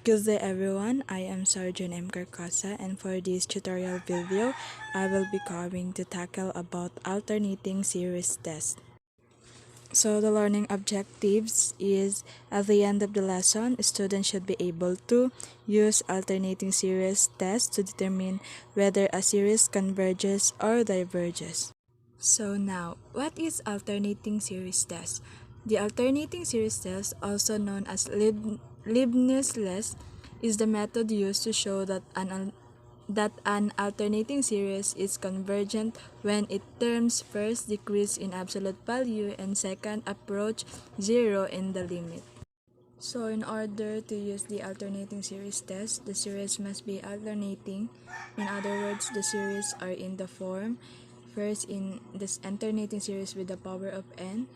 Good day everyone, I am Sergeant M. Carcasa, and for this tutorial video, I will be going to tackle about alternating series test. So the learning objectives is at the end of the lesson, students should be able to use alternating series test to determine whether a series converges or diverges. So now, what is alternating series test? The alternating series test, also known as Leibniz test, is the method used to show that an alternating series is convergent when its terms first decrease in absolute value and second approach zero in the limit. So in order to use the alternating series test, the series must be alternating. In other words, the series are in the form first in this alternating series with the power of n,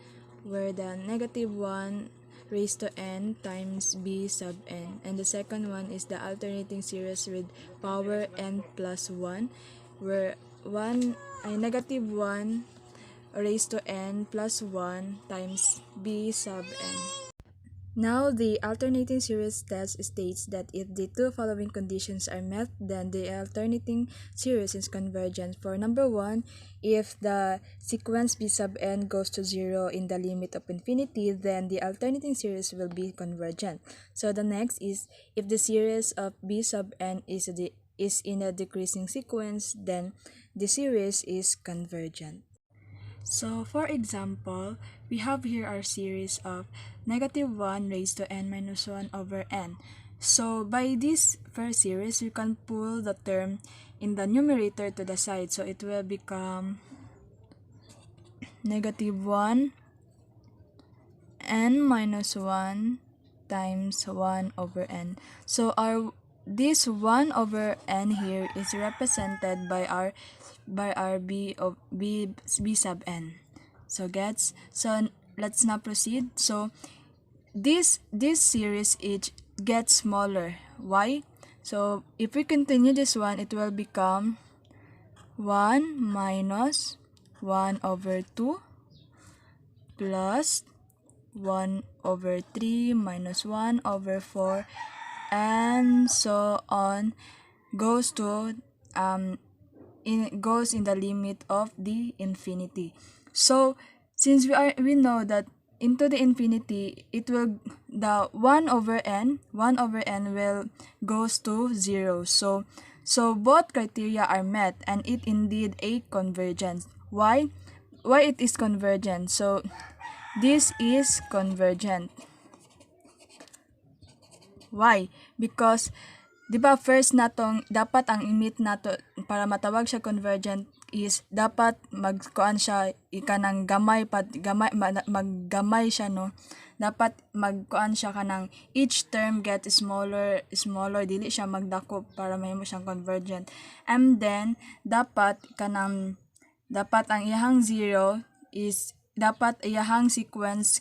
where the negative 1 raised to n times b sub n, and the second one is the alternating series with power n plus 1, where negative 1 raised to n plus 1 times b sub n. Now, the alternating series test states that if the two following conditions are met, then the alternating series is convergent. For number 1, if the sequence b sub n goes to 0 in the limit of infinity, then the alternating series will be convergent. So the next is if the series of b sub n is in a decreasing sequence, then the series is convergent. So, for example, we have here our series of negative 1 raised to n minus 1 over n. So, by this first series, we can pull the term in the numerator to the side. So, it will become negative 1 n minus 1 times 1 over n. So, this 1 over n here is represented by our b sub n. So gets, so let's now proceed. So this series gets smaller. Why? So if we continue this one, it will become 1 minus 1 over 2 plus 1 over 3 minus 1 over 4, and so on, goes in the limit of the infinity. So since we know that into the infinity, the 1 over n will goes to 0. So both criteria are met, and it indeed a convergence. Why it is convergent? So this is convergent. Why? Because di ba first natong dapat ang limit nato para matawag siya convergent is dapat magkuan siya ikanang maggamay siya, no. Dapat magkuan siya kanang each term get smaller, dili siya magdako para mahimo siyang convergent. And then dapat ang iyahang zero is dapat iyahang sequence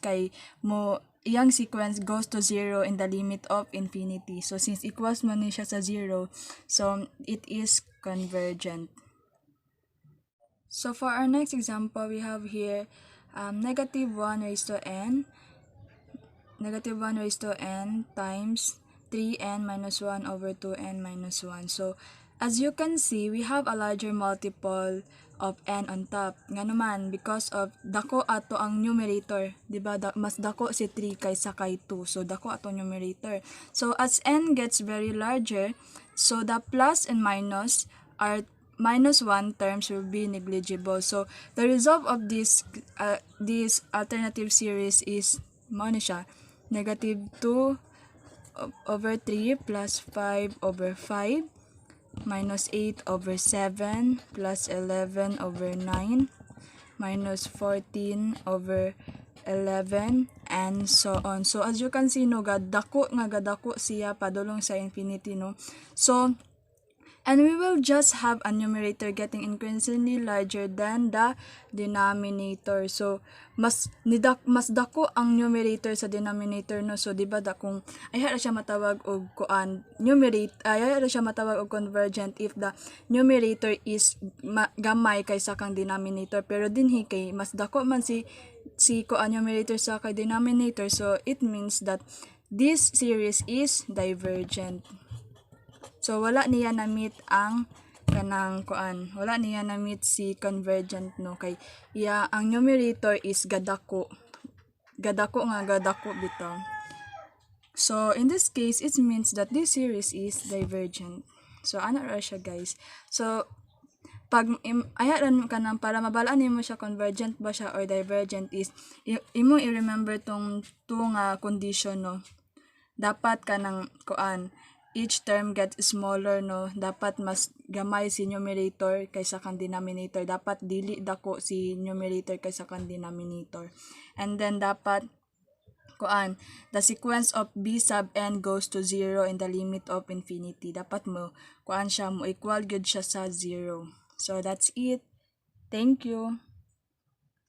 iyang sequence goes to 0 in the limit of infinity. So since equals mo ni siya sa 0, so it is convergent. So for our next example, we have here negative 1 raised to n times 3n minus 1 over 2n minus 1. So as you can see, we have a larger multiple of n on top. Nga naman, because of dako ato ang numerator. Diba? Mas dako si 3 kaysa kay 2. So, dako ato numerator. So, as n gets very larger, so the plus and minus minus 1 terms will be negligible. So, the result of this alternative series is siya, negative 2 over 3 plus 5 over 5 minus 8 over 7 plus 11 over 9 minus 14 over 11, and so on. So as you can see, no, gadako siya padulong sa infinity, no. So and we will just have a numerator getting increasingly larger than the denominator. So mas dako ang numerator sa denominator, no. So diba kung ay siya matawag og convergent if the numerator is gamay kaysa kang denominator, pero dinhi kay mas dako man si numerator sa kay denominator, so it means that this series is divergent. So wala niya na-meet ang kanang kuan, wala niya na-meet si convergent no, kay iya ang numerator is gadako bitaw. So in this case, it means that this series is divergent. So ana ra siya guys. So pag ayaran ka nang para mabalaan nimo siya convergent ba siya or divergent is imo i-remember tong nga condition no. Dapat ka nang kuan, each term gets smaller no. Dapat mas gamay si numerator kaysa kan denominator. Dapat dili dako si numerator kaysa kan denominator. And then dapat kuan, the sequence of b sub n goes to 0 in the limit of infinity. Dapat mo kuan siya, mo equal gyud siya sa 0. So that's it. Thank you.